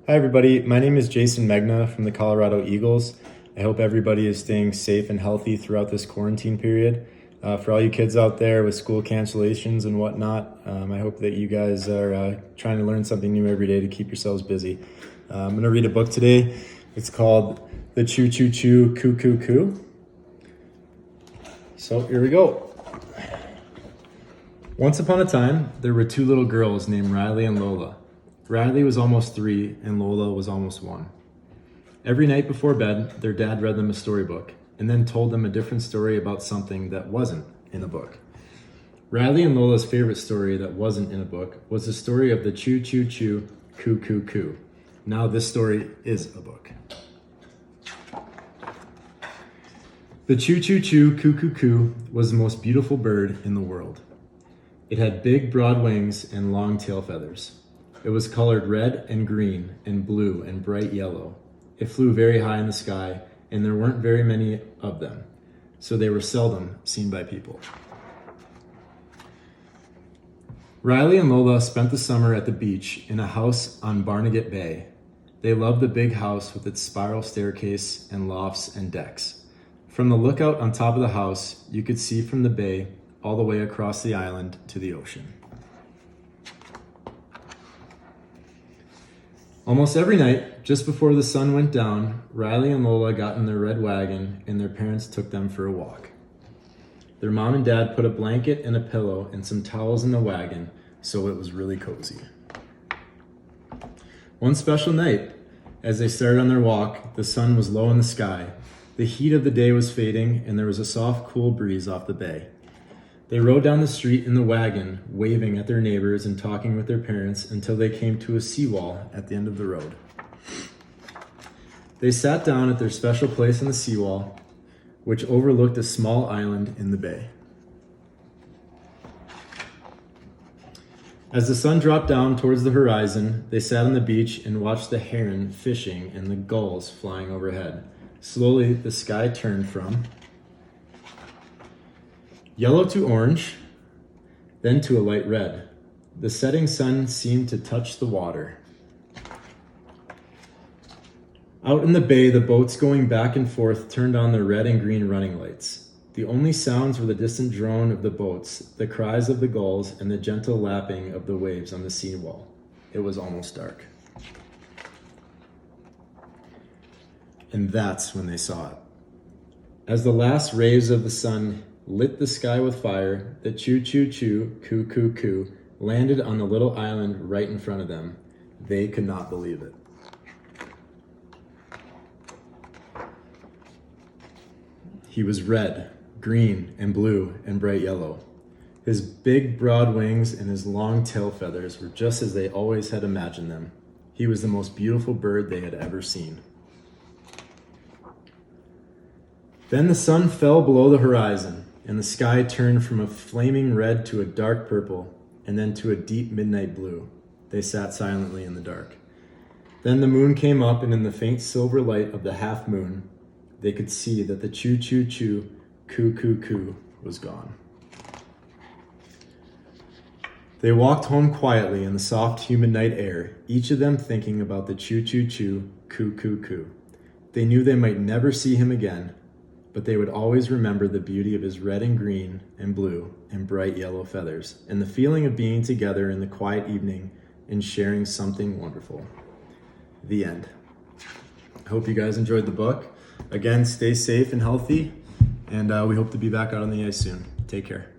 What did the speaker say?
Hi everybody, my name is Jayson Megna from the Colorado Eagles. I hope everybody is staying safe and healthy throughout this quarantine period. For all you kids out there with school cancellations and whatnot, I hope that you guys are trying to learn something new every day to keep yourselves busy. I'm going to read a book today. It's called The Choo Choo Choo Coo Coo Coo. So here we go. Once upon a time, there were two little girls named Riley and Lola. Riley was almost 3 and Lola was almost 1. Every night before bed, their dad read them a storybook and then told them a different story about something that wasn't in a book. Riley and Lola's favorite story that wasn't in a book was the story of the Choo Choo Choo Coo Coo Coo. Now this story is a book. The Choo Choo Choo Coo Coo Coo was the most beautiful bird in the world. It had big broad wings and long tail feathers. It was colored red and green and blue and bright yellow. It flew very high in the sky, and there weren't very many of them, so they were seldom seen by people. Riley and Lola spent the summer at the beach in a house on Barnegat Bay. They loved the big house with its spiral staircase and lofts and decks. From the lookout on top of the house, you could see from the bay all the way across the island to the ocean. Almost every night, just before the sun went down, Riley and Lola got in their red wagon and their parents took them for a walk. Their mom and dad put a blanket and a pillow and some towels in the wagon, so it was really cozy. One special night, as they started on their walk, the sun was low in the sky. The heat of the day was fading and there was a soft, cool breeze off the bay. They rode down the street in the wagon, waving at their neighbors and talking with their parents until they came to a seawall at the end of the road. They sat down at their special place on the seawall, which overlooked a small island in the bay. As the sun dropped down towards the horizon, they sat on the beach and watched the heron fishing and the gulls flying overhead. Slowly, the sky turned from yellow to orange, then to a light red. The setting sun seemed to touch the water. Out in the bay, the boats going back and forth turned on their red and green running lights. The only sounds were the distant drone of the boats, the cries of the gulls, and the gentle lapping of the waves on the seawall. It was almost dark. And that's when they saw it. As the last rays of the sun lit the sky with fire, the Choo Choo Choo Coo Coo Coo landed on the little island right in front of them. They could not believe it. He was red, green, and blue, and bright yellow. His big, broad wings and his long tail feathers were just as they always had imagined them. He was the most beautiful bird they had ever seen. Then the sun fell below the horizon, and the sky turned from a flaming red to a dark purple, and then to a deep midnight blue. They sat silently in the dark. Then the moon came up, and in the faint silver light of the half moon, they could see that the Choo Choo Choo Coo Coo Coo was gone. They walked home quietly in the soft, humid night air, each of them thinking about the Choo Choo Choo Coo Coo Coo. They knew they might never see him again, but they would always remember the beauty of his red and green and blue and bright yellow feathers and the feeling of being together in the quiet evening and sharing something wonderful. The end. I hope you guys enjoyed the book. Again, stay safe and healthy, and we hope to be back out on the ice soon. Take care.